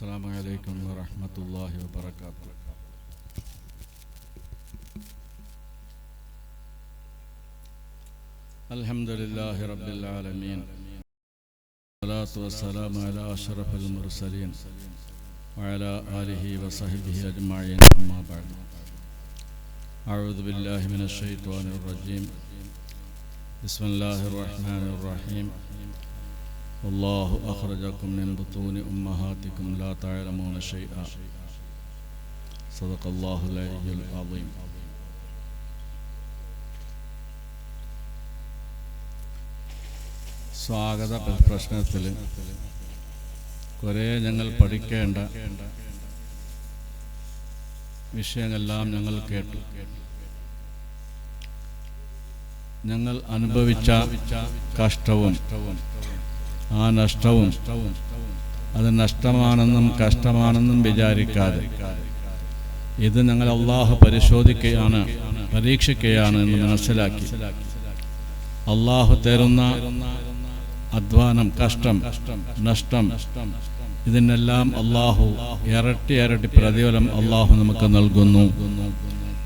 السلام عليكم ورحمة الله وبركاته. الحمد لله رب العالمين، والصلاة والسلام على أشرف المرسلين وعلى آله وصحبه أجمعين، أما بعد. أعوذ بالله من الشيطان الرجيم. بسم الله الرحمن الرحيم. والله أخرجكم من بطون أمهاتكم لا تعلمون شيئا. صدق الله العلي العظيم. സ്വാഗത പ്രശ്നത്തിൽ കുറേ ഞങ്ങൾ പഠിക്കേണ്ട വിഷയങ്ങളെല്ലാം ഞങ്ങൾ കേട്ടു. ഞങ്ങൾ അനുഭവിച്ച കഷ്ടവും ആ നഷ്ടവും അത് നഷ്ടമാണെന്നും കഷ്ടമാണെന്നും വിചാരിക്കാതെ ഇത് ഞങ്ങൾ അള്ളാഹു പരിശോധിക്കുകയാണ്, പരീക്ഷിക്കുകയാണ് എന്ന് മനസ്സിലാക്കി അള്ളാഹു തരുന്ന അധ്വാനം, കഷ്ടം, നഷ്ടം, ഇതിനെല്ലാം അള്ളാഹു ഇരട്ടി ഇരട്ടി പ്രതിഫലം അള്ളാഹു നമുക്ക് നൽകുന്നു.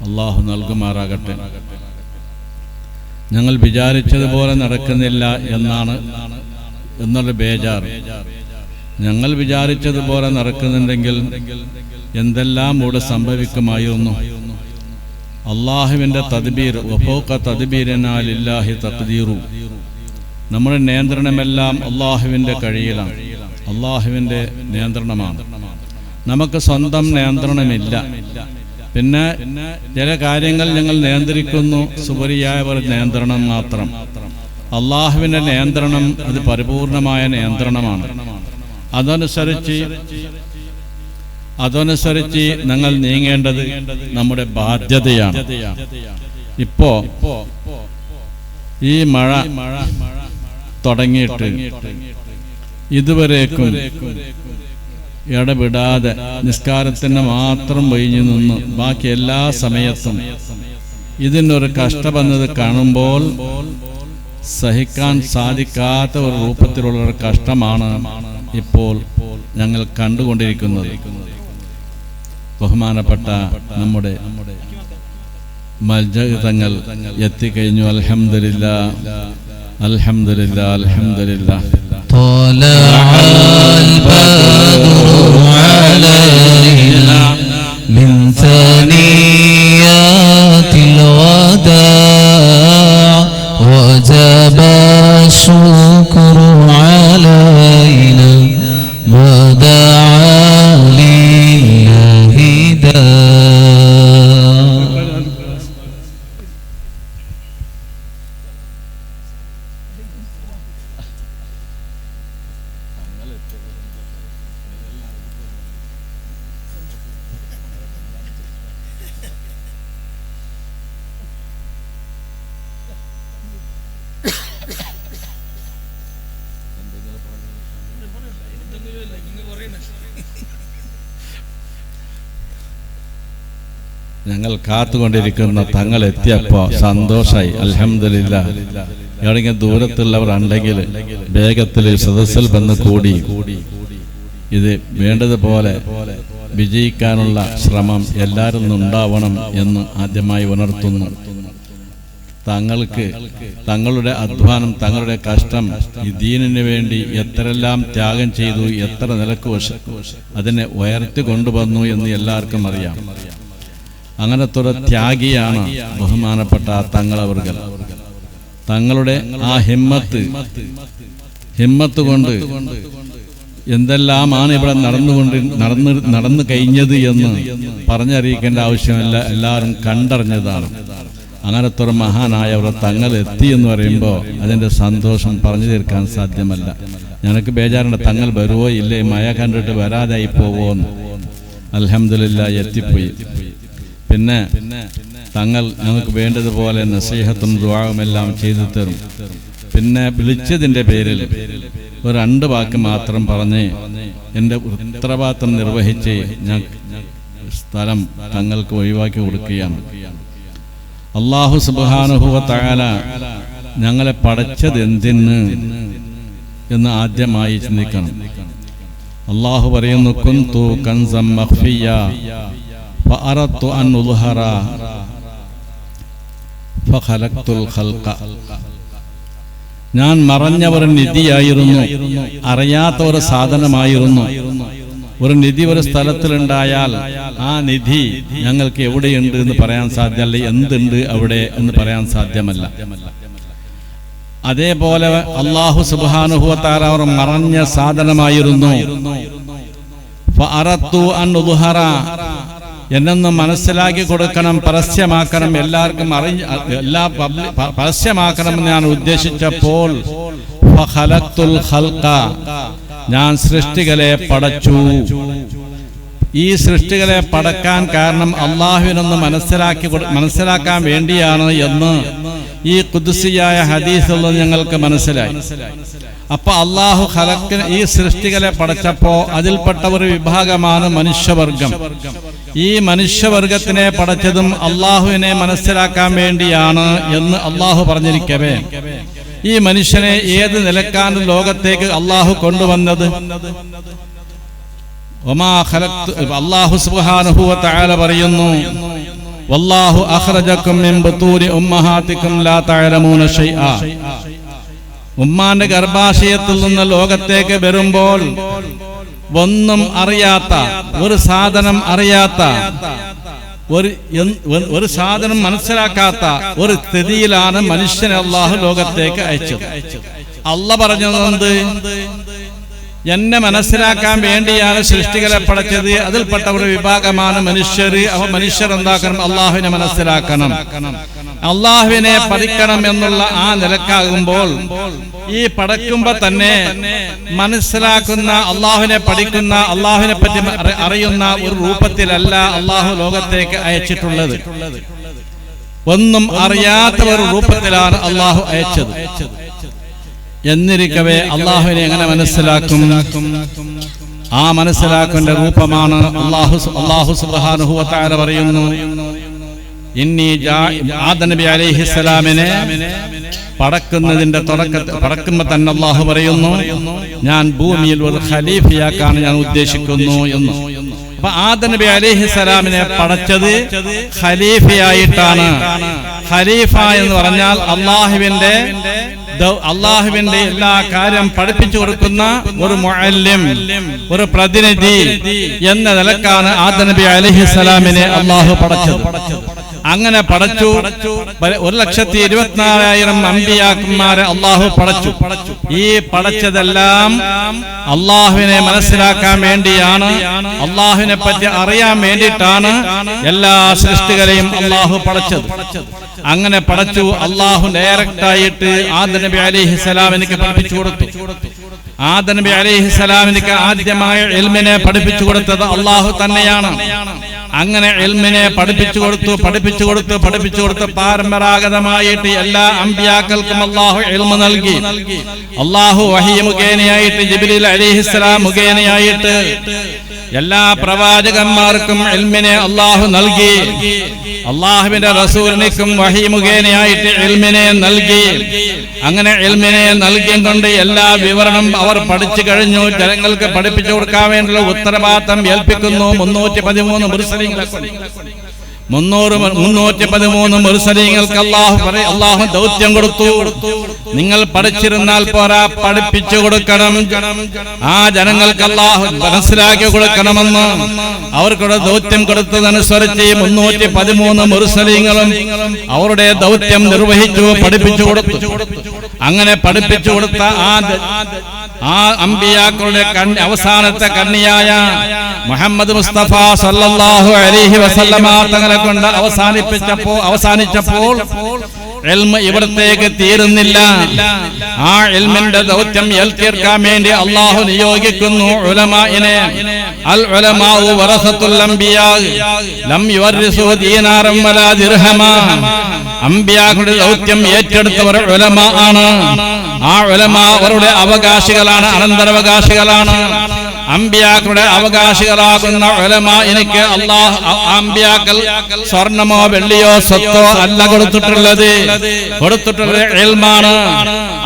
അള്ളാഹു നൽകുമാറാകട്ടെ. ഞങ്ങൾ വിചാരിച്ചതുപോലെ നടക്കുന്നില്ല എന്നുള്ള ബേജാറ്. ഞങ്ങൾ വിചാരിച്ചതുപോലെ നടക്കുന്നുണ്ടെങ്കിൽ എന്തെല്ലാം ഇവിടെ സംഭവിക്കുമായിരുന്നു. അള്ളാഹുവിൻ്റെ തദ്ബീർ, വഫൗക തദ്ബീരിനാ ലില്ലാഹി തഖ്ദീറു. നമ്മുടെ നിയന്ത്രണമെല്ലാം അള്ളാഹുവിൻ്റെ കയ്യിലാണ്, അള്ളാഹുവിൻ്റെ നിയന്ത്രണമാണ്. നമുക്ക് സ്വന്തം നിയന്ത്രണമില്ല. പിന്നെ ചില കാര്യങ്ങൾ ഞങ്ങൾ നിയന്ത്രിക്കുന്നു, സുപരിയായ ഒരു നിയന്ത്രണം മാത്രം. അള്ളാഹുവിൻ്റെ നിയന്ത്രണം അത് പരിപൂർണമായ നിയന്ത്രണമാണ്. അതനുസരിച്ച് ഞങ്ങൾ നീങ്ങേണ്ടത് നമ്മുടെ ബാധ്യതയാണ്. ഇപ്പോ ഈ മഴ തുടങ്ങിയിട്ട് ഇതുവരേക്കും ഇടപെടാതെ നിസ്കാരത്തിന് മാത്രം ഒഴിഞ്ഞു നിന്ന് ബാക്കി എല്ലാ സമയത്തും ഇതിനൊരു കഷ്ടമെന്നത് കാണുമ്പോൾ സഹിക്കാൻ സാധിക്കാത്ത ഒരു രൂപത്തിലുള്ള ഒരു കഷ്ടമാണ് ഇപ്പോൾ ഞങ്ങൾ കണ്ടുകൊണ്ടിരിക്കുന്നത്. ബഹുമാനപ്പെട്ട നമ്മുടെ മൽജഅ് തങ്ങൾ എത്തിക്കഴിഞ്ഞു. അൽഹംദുലില്ലാഹ്, അൽഹംദുലില്ലാഹ്, അൽഹംദുലില്ലാഹ്. طلع البدر علينا من ثنيات الوداع وجب الشكر علينا ودعا لله داع. ഞങ്ങൾ കാത്തുകൊണ്ടിരിക്കുന്ന തങ്ങൾ എത്തിയപ്പോൾ സന്തോഷമായി. അൽഹംദുലില്ലാഹ്. എവിടെയെങ്കിലും ദൂരത്തുള്ളവർ ഉണ്ടെങ്കിൽ വേഗത്തിൽ സദസ്സിൽ വന്ന് കൂടി ഇത് വേണ്ടതുപോലെ വിജയിക്കാനുള്ള ശ്രമം എല്ലാവരും ഉണ്ടാവണം എന്ന് ആദ്യമായി ഉണർത്തുന്നു. തങ്ങളുടെ അധ്വാനം, തങ്ങളുടെ കഷ്ടം ഈ ദീനിന് വേണ്ടി എത്രയെല്ലാം ത്യാഗം ചെയ്തു, എത്ര നിലക്ക് അതിനെ ഉയർത്തി കൊണ്ടുവന്നു എന്ന് എല്ലാവർക്കും അറിയാം. അങ്ങനത്തെ ഒരു ത്യാഗിയാണ് ബഹുമാനപ്പെട്ട തങ്ങളവർകൾ. തങ്ങളുടെ ആ ഹിമ്മത്ത് കൊണ്ട് എന്തെല്ലാമാണ് ഇവിടെ നടന്നു കഴിഞ്ഞത് എന്ന് പറഞ്ഞറിയിക്കേണ്ട ആവശ്യമില്ല, എല്ലാവരും കണ്ടറിഞ്ഞതാണ്. അങ്ങനത്തെ ഒരു മഹാനായ ഒരു തങ്ങൾ എത്തി എന്ന് പറയുമ്പോൾ അതിൻ്റെ സന്തോഷം പറഞ്ഞു തീർക്കാൻ സാധ്യമല്ല. ഞങ്ങൾക്ക് ബേജാറുണ്ട്, തങ്ങൾ വരുവോ ഇല്ലേ, മഴ കണ്ടിട്ട് വരാതായി പോവോന്ന്. അൽഹംദുലില്ലാഹ്, എത്തിപ്പോയി. പിന്നെ തങ്ങൾ ഞങ്ങൾക്ക് വേണ്ടതുപോലെ നസീഹത്തും ദുആവും എല്ലാം ചെയ്തു തരും. പിന്നെ വിളിച്ചതിൻ്റെ പേരിൽ ഒരു 2 വാക്ക് മാത്രം പറഞ്ഞ് എൻ്റെ ഉത്തരവാദിത്തം നിർവഹിച്ച് ഞാൻ സ്ഥലം തങ്ങൾക്ക് ഒഴിവാക്കി കൊടുക്കുകയാണ്. അല്ലാഹു സുബ്ഹാനഹു വ തആല ഞങ്ങളെ പടച്ചത് എന്തിന് എന്ന് ആദ്യമായി ചിന്തിക്കണം. അല്ലാഹു പറയുന്നു കുന്തു കൻസം മഖ്ഫിയ ഫഅറദ്തു അൻ ഉദ്ഹറ ഫഖലഖ്തുൽ ഖൽഖ. ഞാൻ മറഞ്ഞ ഒരു നിധിയായിരുന്നു, അറിയാത്ത ഒരു സാധനമായിരുന്നു. ഒരു നിധി ഒരു സ്ഥലത്തിലുണ്ടായാൽ ആ നിധി ഞങ്ങൾക്ക് എവിടെയുണ്ട് എന്ന് പറയാൻ സാധ്യമല്ല, എന്തുണ്ട് അവിടെ എന്ന് പറയാൻ സാധ്യമല്ല. അതേപോലെ അല്ലാഹു സുബ്ഹാനഹു വ തആല അവർ മറഞ്ഞ സാധനമായിരുന്നു. ഫഅറദ്തു അൻ ഉദ്ഹറ, എന്നൊന്ന് മനസ്സിലാക്കി കൊടുക്കണം, പരസ്യമാക്കണം, എല്ലാവർക്കും പരസ്യമാക്കണമെന്ന് ഞാൻ ഉദ്ദേശിച്ചപ്പോൾ ഫഖലഖ്തുൽ ഖൽഖ, ഞാൻ സൃഷ്ടികളെ പടച്ചു. ഈ സൃഷ്ടികളെ പടക്കാൻ കാരണം അള്ളാഹുവിനൊന്ന് മനസ്സിലാക്കാൻ വേണ്ടിയാണ് എന്ന് ഈ ഖുദ്സിയായ ഹദീസിൽ ഞങ്ങൾക്ക് മനസ്സിലായി. അപ്പൊ അള്ളാഹു ഈ സൃഷ്ടികളെ പടച്ചപ്പോ അതിൽപ്പെട്ട ഒരു വിഭാഗമാണ് മനുഷ്യവർഗം. ഈ മനുഷ്യവർഗത്തിനെ പടച്ചതും അള്ളാഹുവിനെ മനസ്സിലാക്കാൻ വേണ്ടിയാണ് എന്ന് അള്ളാഹു പറഞ്ഞിരിക്കവേ, ഈ മനുഷ്യനെ ഏത് നിലക്കാണ് ലോകത്തേക്ക് അള്ളാഹു കൊണ്ടുവന്നത്? അല്ലാഹു സുബ്ഹാനഹു വ തആല പറയുന്നു, വല്ലാഹു അഖ്റജകും മിൻ ബുതൂരി ഉമ്മഹാതികും ലാ തഅലമൂന ഷൈആ. ഉമ്മാന്റെ ഗർഭാശയത്തിൽ നിന്ന് ലോകത്തേക്ക് വരുമ്പോൾ ഒന്നും അറിയാത്ത, ഒരു സാധനം അറിയാത്ത, ഒരു സാധനം മനസ്സിലാക്കാത്ത ഒരു സ്ഥിതിയിലാണ് മനുഷ്യനെ അല്ലാഹു ലോകത്തേക്ക് അയച്ചത്. അല്ലാഹു പറഞ്ഞത് എന്നെ മനസ്സിലാക്കാൻ വേണ്ടിയാണ് സൃഷ്ടികളെ പടച്ചത്. അതിൽപ്പെട്ട ഒരു വിഭാഗമാണ് മനുഷ്യർ. മനുഷ്യർ എന്താക്കണം? അള്ളാഹുവിനെ മനസ്സിലാക്കണം, അള്ളാഹുവിനെ പഠിക്കണം എന്നുള്ള ആ നിലക്കാകുമ്പോൾ ഈ പടക്കുമ്പോ തന്നെ മനസ്സിലാക്കുന്ന, അള്ളാഹുവിനെ പഠിക്കുന്ന, അള്ളാഹുവിനെ പറ്റി അറിയുന്ന ഒരു രൂപത്തിലല്ല അള്ളാഹു ലോകത്തേക്ക് അയച്ചിട്ടുള്ളത്. ഒന്നും അറിയാത്ത ഒരു രൂപത്തിലാണ് അള്ളാഹു അയച്ചത്. എന്നിരിക്കവേ അള്ളാഹുവിനെ എങ്ങനെ മനസ്സിലാക്കും? ആ മനസ്സിലാക്കേണ്ട രൂപമാണ് അള്ളാഹു സുബ്ഹാനഹു വ തആല പറയുന്നു, ആദം നബി അലൈഹിസ്സലാമിനെ പടക്കുന്നതിന്റെ പടക്കുമ്പോ തന്നെ അള്ളാഹു പറയുന്നു, ഞാൻ ഭൂമിയിൽ ഒരു ഖലീഫയാക്കാൻ ഞാൻ ഉദ്ദേശിക്കുന്നു എന്ന്. അപ്പൊ ആദം നബി അലൈഹിസ്സലാമിനെ പടച്ചത് ഖലീഫയായിട്ടാണ്. ഖലീഫ എന്ന് പറഞ്ഞാൽ അള്ളാഹുവിന്റെ എല്ലാ കാര്യം പഠിപ്പിച്ചു കൊടുക്കുന്ന ഒരു മുഅല്ലിം, ഒരു പ്രതിനിധി എന്ന നിലക്കാണ് ആദം നബി അലൈഹിസ്സലാമിനെ അള്ളാഹു പടച്ചത്. അങ്ങനെ പടച്ചു 1,24,000 അമ്പിയാക്കന്മാരെ അള്ളാഹു പടച്ചു. ഈ പടച്ചതെല്ലാം അള്ളാഹുവിനെ മനസ്സിലാക്കാൻ വേണ്ടിയാണ്, അള്ളാഹുവിനെ പറ്റി അറിയാൻ വേണ്ടിയിട്ടാണ് എല്ലാ സൃഷ്ടികളെയും അള്ളാഹു പടച്ചത്. അങ്ങനെ പടച്ചു. അള്ളാഹു ഡയറക്റ്റായിട്ട് ആദം നബി അലൈഹിസ്സലാമിനെ പഠിപ്പിച്ചു കൊടുത്തു. ആദം നബി അലൈഹിസ്സലാമിന് ആദ്യമായ ഇൽമിനെ പഠിപ്പിച്ചു കൊടുത്തത് അള്ളാഹു തന്നെയാണ്. അങ്ങനെ ഇൽമിനെ പഠിപ്പിച്ചു കൊടുത്തു പരമ്പരാഗതമായിട്ട് എല്ലാ അമ്പിയാക്കൾക്കും അള്ളാഹു ഇൽമ് നൽകി. അള്ളാഹു വഹി മുഖേനയായിട്ട്, ജിബ്രീൽ അലൈഹിസ്സലാം മുഖേനയായിട്ട് എല്ലാ പ്രവാചകന്മാർക്കും ഇൽമിനെ അള്ളാഹു നൽകി. അള്ളാഹുവിന്റെ റസൂലിനും വഹി മുഖേനയായിട്ട് ഇൽമിനെ നൽകി. അങ്ങനെ ഇൽമിനെ നൽകിക്കൊണ്ട് എല്ലാ വിവരണം അവർ പഠിച്ചു കഴിഞ്ഞു. ജനങ്ങൾക്ക് പഠിപ്പിച്ചു കൊടുക്കാൻ വേണ്ടിയുള്ള ഉത്തരവാദിത്തം ഏൽപ്പിക്കുന്നു. 313 മുർസലീങ്ങളെ 313 മുർസലീങ്ങൾക്ക് അള്ളാഹു ദൗത്യം കൊടുത്തു. നിങ്ങൾ പഠിച്ചിരുന്നാൽ പോരാ, പഠിപ്പിച്ചു കൊടുക്കണം. ആ ജനങ്ങൾക്ക് അള്ളാഹു മനസ്സിലാക്കി കൊടുക്കണമെന്ന് അവർക്കുള്ള ദൗത്യം കൊടുത്തതനുസരിച്ച് 313 മുർസലീങ്ങളും അവരുടെ ദൗത്യം നിർവഹിച്ചു, പഠിപ്പിച്ചു കൊടുത്തു. അങ്ങനെ പഠിപ്പിച്ചു കൊടുത്ത ആ അമ്പിയാക്കളുടെ അവസാനത്തെ കണ്ണിയായ മുഹമ്മദ് മുസ്തഫ സല്ലല്ലാഹു അലൈഹി വസല്ലമ തങ്ങളെ കൊണ്ട് അവസാനിച്ചപ്പോൾ ഇൽമ് ഇവിടത്തേക്ക് തീരുന്നില്ല. ആ ഇൽമിന്റെ ദൗത്യം ഏൽക്കാൻ വേണ്ടി അള്ളാഹു നിയോഗിക്കുന്നു ഉലമാഇനെ. അൽ ഉലമാഉ വറസത്തുൽ അംബിയാ ലം യുവരിസു ദീനാറൻ വലാ ദിർഹമാ. അമ്പിയാക്കളുടെ ദൗത്യം ഏറ്റെടുത്തവർ ഉലമാ ആണ്. ആ ഉലമാ അവരുടെ അവകാശികളാണ്, അനന്തരാവകാശികളാണ്. അമ്പിയാക്കളുടെ അവകാശികളാകുന്ന ഉലമാ എനിക്ക് അല്ലാഹ് അമ്പിയാക്കൾ സ്വർണമോ വെള്ളിയോ സ്വത്തോ അല്ല കൊടുത്തിട്ടുള്ളത് ഇൽമാണ്.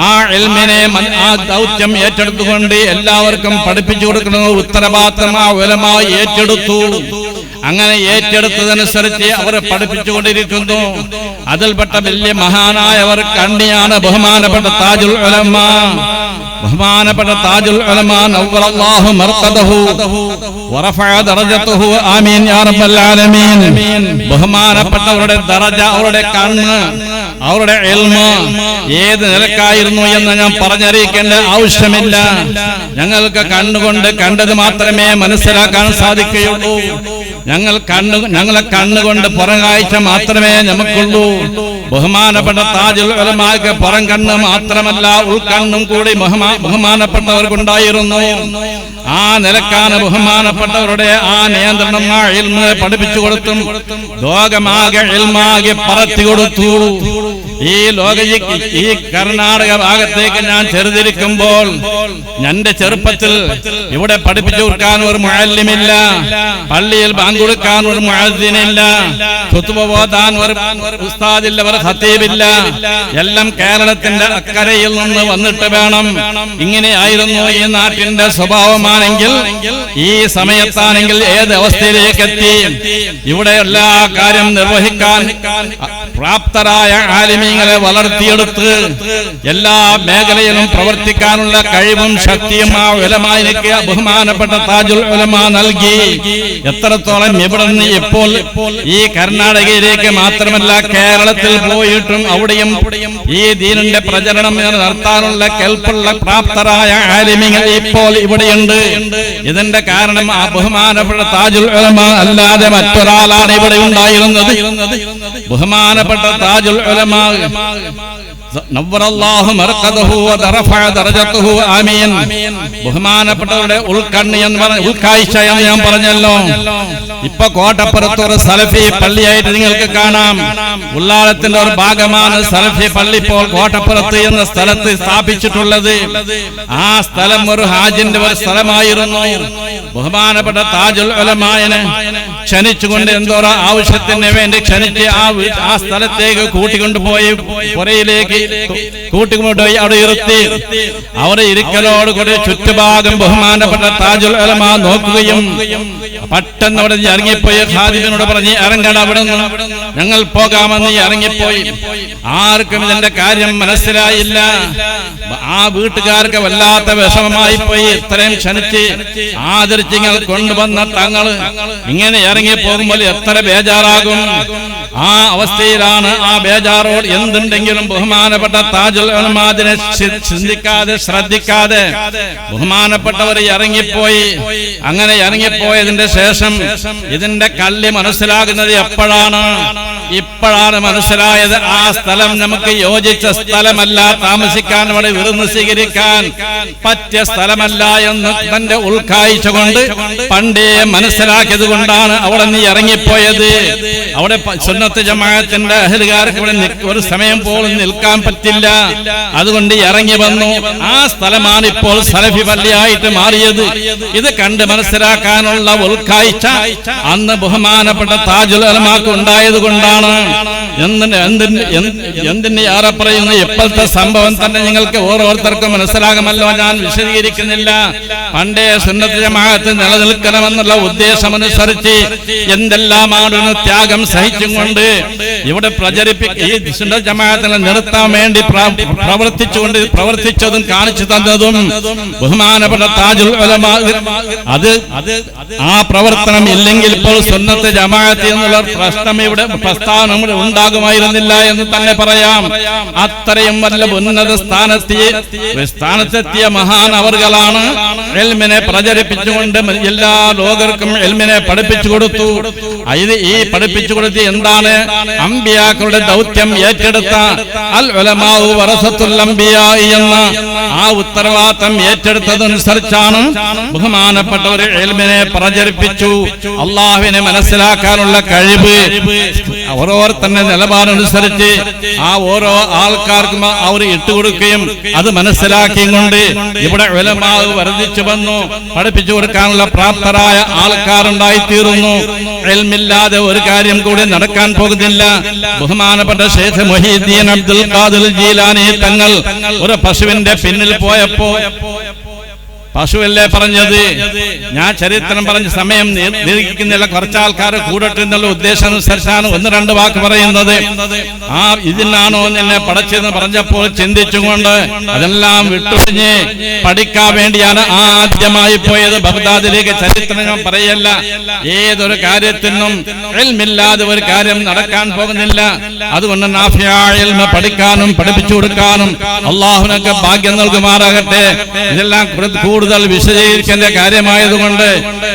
ആ ഇൽമിനെ ആ ദൗത്യം ഏറ്റെടുത്തുകൊണ്ട് എല്ലാവർക്കും പഠിപ്പിച്ചു കൊടുക്കുന്ന ഉത്തരവാദിത്തം ആ ഉലമാ ഏറ്റെടുത്തു. അങ്ങനെ ഏറ്റെടുത്തതനുസരിച്ച് അവർ പഠിപ്പിച്ചുകൊണ്ടിരിക്കുന്നു. അതിൽപ്പെട്ട വലിയ മഹാനായവർ കണ്ണിയാണ് ബഹുമാനപ്പെട്ട താജുൽ ഉലമ. ബഹുമാനപ്പെട്ട താജുൽ ഉലമ നവ്വറല്ലാഹു മർഖദഹു വറഫഅ ദറജതഹു ആമീൻ യാ റബ്ബൽ ആലമീൻ. ബഹുമാനപ്പെട്ടവരുടെ ദറജ, അവരുടെ കണ്ണ്, അവരുടെ ഇൽമ് ഏത് നിലക്കായിരുന്നു എന്ന് ഞാൻ പറഞ്ഞറിയിക്കേണ്ട ആവശ്യമില്ല. ഞങ്ങൾക്ക് കണ്ണുകൊണ്ട് കണ്ടത് മാത്രമേ മനസ്സിലാക്കാൻ സാധിക്കുകയുള്ളൂ. ഞങ്ങളെ കണ്ണുകൊണ്ട് പുറം കാഴ്ച മാത്രമേ നമുക്കുള്ളൂ. ബഹുമാനപ്പെട്ട താജുൽ ഉലമാക്ക് പുറം കണ്ണ് മാത്രമല്ല, ഉൾക്കണ്ണും കൂടി ബഹുമാനപ്പെട്ടവർക്കുണ്ടായിരുന്നു. ആ നിലക്കാണ് ബഹുമാനപ്പെട്ടവരുടെ ആ നിയന്ത്രണം ആ ഇൽമ് പഠിപ്പിച്ചു കൊടുത്തും ലോകമാകെ ഇൽമാകെ പറത്തി കൊടുത്തു. ഈ കർണാടക ഭാഗത്തേക്ക് ഞാൻ ചെറുതിരിക്കുമ്പോൾ എന്റെ ചെറുപ്പത്തിൽ ഇവിടെ പഠിപ്പിച്ചു കൊടുക്കാൻ ഒരു മുഅല്ലിമില്ല, പള്ളിയിൽ ബാങ്ക് കൊടുക്കാൻ ഒരു മുഅദ്ദിനില്ല, ഖുത്ബ ഓതാൻ ഒരു ഉസ്താദില്ല, ഒരു ഖതീബില്ല. എല്ലാം കേരളത്തിന്റെ അക്കരയിൽ നിന്ന് വന്നിട്ട് വേണം. ഇങ്ങനെയായിരുന്നു ഈ നാട്ടിന്റെ സ്വഭാവമാണെങ്കിൽ ഈ സമയത്താണെങ്കിൽ ഏത് അവസ്ഥയിലേക്ക് എത്തി. ഇവിടെ എല്ലാ കാര്യം നിർവഹിക്കാൻ പ്രാപ്തരായ ആലിമീങ്ങളെ വളർത്തിയെടുത്ത് എല്ലാ മേഖലയിലും പ്രവർത്തിക്കാനുള്ള കഴിവും ശക്തിയും ആ ഉലമായിക്ക് ബഹുമാനപ്പെട്ട താജുൽ ഉലമ നൽകി. എത്രത്തോളം ഇവിടെ നിന്ന് ഇപ്പോൾ ഈ കർണാടകയിലേക്ക് മാത്രമല്ല കേരളത്തിൽ പോയിട്ടും അവിടെയും ഈ ദീനിന്റെ പ്രചരണം നടത്താനുള്ള കെൽപ്പുള്ള പ്രാപ്തരായ ആലിമീങ്ങൾ ഇപ്പോൾ ഇവിടെയുണ്ട്. ഇതിന്റെ കാരണം ആ ബഹുമാനപ്പെട്ട താജുൽ ഉലമ അല്ലാതെ മറ്റൊരാളാണ് ഇവിടെ ഉണ്ടായിരുന്നത്. ബഹുമാനപ്പെട്ട താജുൽ ഉലമ നവ്വറല്ലാഹു മർഖദഹു വറഫഅ ദറജതഹു ആമീൻ. ബഹുമാനപ്പെട്ടവരുടെ ഉൾക്കണ്ണ് എന്ന് പറഞ്ഞ ഉൾക്കാഴ്ച എന്ന് ഞാൻ പറഞ്ഞല്ലോ. ഇപ്പൊ കോട്ടപ്പുറത്ത് ഒരു സലഫി പള്ളിയായിട്ട് നിങ്ങൾക്ക് കാണാം. ഉള്ളാളത്തിന്റെ ഒരു ഭാഗമാണ് സലഫി പള്ളി ഇപ്പോൾ കോട്ടപ്പുറത്ത് എന്ന സ്ഥലത്ത് സ്ഥാപിച്ചിട്ടുള്ളത്. ആ സ്ഥലം ഒരു ഹാജിന്റെ ഒരു സ്ഥലമായിരുന്നു. ബഹുമാനപ്പെട്ട താജുൽ ഉലമാനെ ക്ഷണിച്ചുകൊണ്ട് എന്തോ ആവശ്യത്തിന് വേണ്ടി ക്ഷണിച്ച് ആ സ്ഥലത്തേക്ക് കൂട്ടിക്കൊണ്ടുപോയി പുറയിലേക്ക് കൂട്ടിക്കൊണ്ടുപോയി അവിടെ ഇരുത്തി. അവിടെ ഇരിക്കലോടുകൂടി ചുറ്റുഭാഗം ബഹുമാനപ്പെട്ട താജുൽ ഉലമ നോക്കുകയും പെട്ടെന്ന് അവിടെ ഇറങ്ങിപ്പോയി ഖാദിമിനോട് പറഞ്ഞ് ഇറങ്ങട അവിടെ നിന്ന്, ഞങ്ങൾ പോകാമെന്ന് ഇറങ്ങിപ്പോയി. ആർക്കും ഇതിന്റെ കാര്യം മനസ്സിലായില്ല. ആ വീട്ടുകാർക്ക് വല്ലാത്ത വിഷമമായി പോയി. ഇത്രയും ക്ഷണിച്ച് ആദരിച്ചിങ്ങൾ കൊണ്ടുവന്ന തങ്ങള് ഇങ്ങനെ ഇറങ്ങി പോകുമ്പോൾ എത്ര ബേജാറാകും. ആ അവസ്ഥയിലാണ് ആ ബേജാറോട് എന്തുണ്ടെങ്കിലും ബഹുമാനപ്പെട്ട താജുൽ ഉലമ അതിനെ ചിന്തിക്കാതെ ശ്രദ്ധിക്കാതെ ബഹുമാനപ്പെട്ടവർ ഇറങ്ങിപ്പോയി. അങ്ങനെ ഇറങ്ങിപ്പോയതിന്റെ ശേഷം ഇതിന്റെ കല്ല് മനസ്സിലാകുന്നത് എപ്പോഴാണ്? ഇപ്പോഴാണ് മനസ്സിലായത് ആ സ്ഥലം നമുക്ക് യോജിച്ച സ്ഥലമല്ല, താമസിക്കാൻ അവിടെ വിരുന്ന് സ്വീകരിക്കാൻ പറ്റിയ സ്ഥലമല്ല എന്ന് തന്റെ ഉൾക്കാഴ്ച കൊണ്ട് പണ്ടേ മനസ്സിലാക്കിയത് കൊണ്ടാണ് അവിടെ നിന്ന് ഇറങ്ങിപ്പോയത്. അവിടെ സുന്നത്ത് ജമാഅത്തിന്റെ അഹ്ലുകാർക്ക് ഇവിടെ ഒരു സമയം പോലും നിൽക്കാൻ പറ്റില്ല. അതുകൊണ്ട് ഇറങ്ങി വന്നു. ആ സ്ഥലമാണ് ഇപ്പോൾ സലഫി പള്ളിയായിട്ട് മാറിയത്. ഇത് കണ്ട് മനസ്സിലാക്കാനുള്ള ഉൾക്കാഴ്ച അന്ന് ബഹുമാനപ്പെട്ട താജുൽ ഉലമാക്ക് ഉണ്ടായത് കൊണ്ടാണ്. എന്തിന് ഏറെ പറയുന്നു, ഇപ്പോഴത്തെ സംഭവം തന്നെ നിങ്ങൾക്ക് ഓരോരുത്തർക്കും മനസ്സിലാകുമല്ലോ, ഞാൻ വിശദീകരിക്കുന്നില്ല. പണ്ടേ സുന്നത്ത് ജമാഅത്ത് നിലനിൽക്കണമെന്നുള്ള ഉദ്ദേശമനുസരിച്ച് എന്തെല്ലാമാണ് ത്യാഗം സഹിച്ചും കൊണ്ട് ഇവിടെ ഈ സുന്നത്ത് ജമാഅത്തിനെ നിർത്താൻ വേണ്ടി പ്രവർത്തിച്ചതും കാണിച്ചു തന്നതും ബഹുമാനപ്പെട്ട താജുൽ ഉലമ. ആ പ്രവർത്തനം ഇല്ലെങ്കിൽ ഇപ്പോൾ സുന്നത്ത് ജമാഅത്ത് എന്നുള്ള പ്രശ്നം ഇവിടെ പ്രസ്ഥാനം ഉണ്ടാകുമായിരുന്നില്ല എന്ന് തന്നെ പറയാം. അത്രയും വല്ല ഉന്നത സ്ഥാനത്തെത്തിയ മഹാൻ അവർകളാണ് ഇൽമിനെ പ്രചരിപ്പിച്ചുകൊണ്ട് എല്ലാ ലോകർക്കും ഇൽമിനെ പഠിപ്പിച്ചു കൊടുത്തു. ഈ പഠിപ്പിച്ചു കൊടുത്ത് എന്താണ്? അമ്പിയാക്കളുടെ ദൗത്യം ഏറ്റെടുത്ത അൽ ഉലമാഉ വറസത്തുൽ അംബിയാ എന്ന ആ ഉത്തരവാദിത്തം ഏറ്റെടുത്തതനുസരിച്ചാണ് ബഹുമാനപ്പെട്ടവർ ഇൽമിനെ പ്രചരിപ്പിച്ചു. അള്ളാഹുവിനെ മനസ്സിലാക്കാനുള്ള കഴിവ് ഓരോരുത്തരുടെ നിലപാടനുസരിച്ച് ആ ഓരോ ആൾക്കാർക്കും അവർ ഇട്ടുകൊടുക്കുകയും അത് മനസ്സിലാക്കിയും കൊണ്ട് ഇവിടെ ഉലമാ വർദ്ധിച്ചു വന്നു. പഠിപ്പിച്ചു കൊടുക്കാനുള്ള പ്രാപ്തരായ ആൾക്കാരുണ്ടായിത്തീർന്നു. ഇൽമില്ലാതെ ഒരു കാര്യം കൂടി നടക്കാൻ പോകുന്നില്ല. ബഹുമാനപ്പെട്ട ശൈഖ് മുഹീദ്ദീൻ അബ്ദുൽ ഖാദിർ ജീലാനി തങ്ങൾ ഒരു പശുവിന്റെ പിന്നിൽ പോയപ്പോ, പശുവല്ലേ പറഞ്ഞത്, ഞാൻ ചരിത്രം പറഞ്ഞ സമയം ദീർഘിക്കുന്നില്ല, കുറച്ചാൾക്കാർ കൂടട്ടെ എന്നുള്ള ഉദ്ദേശാനുസരിച്ചാണ് ഒന്ന് രണ്ട് വാക്ക് പറയുന്നത്. ആ ഇതിനാണോ നിന്നെ പടച്ചെന്ന് പറഞ്ഞപ്പോൾ ചിന്തിച്ചുകൊണ്ട് അതെല്ലാം വിട്ടുപിടിഞ്ഞ് പഠിക്കാൻ വേണ്ടിയാണ് ആദ്യമായി പോയത് ബഗ്ദാദിലേക്ക്. ചരിത്രങ്ങൾ പറയല്ല, ഏതൊരു കാര്യത്തിനും ഇൽമില്ലാതെ ഒരു കാര്യം നടക്കാൻ പോകുന്നില്ല. അതുകൊണ്ട് നാഫിയായ ഇൽമ പഠിക്കാനും പഠിപ്പിച്ചു കൊടുക്കാനും അള്ളാഹുവിനൊക്കെ ഭാഗ്യം നൽകുമാറാകട്ടെ. ഇതെല്ലാം കൂടുതൽ വിശദീകരിക്കേണ്ട കാര്യമായതുകൊണ്ട്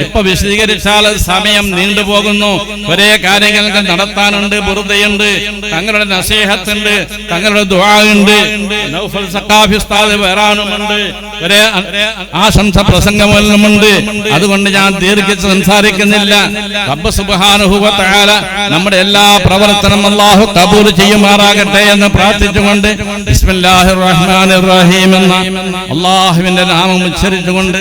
ഇപ്പൊ വിശദീകരിച്ചാൽ സമയം നീണ്ടുപോകുന്നു. ഒരേ കാര്യങ്ങൾക്ക് നടത്താനുണ്ട്, ബുർദയുണ്ട്, തങ്ങളുടെ നസീഹത്തുണ്ട്, തങ്ങളുടെ ദുആ ഉണ്ട്, നൗഫൽ സഖാഫി ഉസ്താദ് വരാനുമുണ്ട്, ഒരേ ആശംസ പ്രസംഗമുണ്ട്. അതുകൊണ്ട് ഞാൻ ദീർഘിച്ച് സംസാരിക്കുന്നില്ല. റബ്ബ് സുബ്ഹാനഹു വ തആല നമ്മുടെ എല്ലാ പ്രവർത്തനം അല്ലാഹു കബൂൽ ചെയ്യുമാറാകട്ടെ എന്ന് പ്രാർത്ഥിച്ചുകൊണ്ട് ബിസ്മില്ലാഹിർ റഹ്മാനിർ റഹീം എന്ന അല്ലാഹുവിന്റെ നാമം ഉച്ചരിച്ചുകൊണ്ട്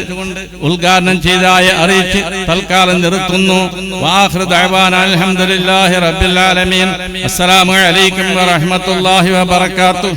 ഉദ്ഘാടനം ചെയ്തതായി അറിയിച്ച് തൽക്കാലം നിർത്തുന്നു. വാഖിറു ദഅവാനാ അൽഹംദുലില്ലാഹി റബ്ബിൽ ആലമീൻ. അസ്സലാമു അലൈക്കും വറഹ്മത്തുള്ളാഹി വബറകാതുഹു.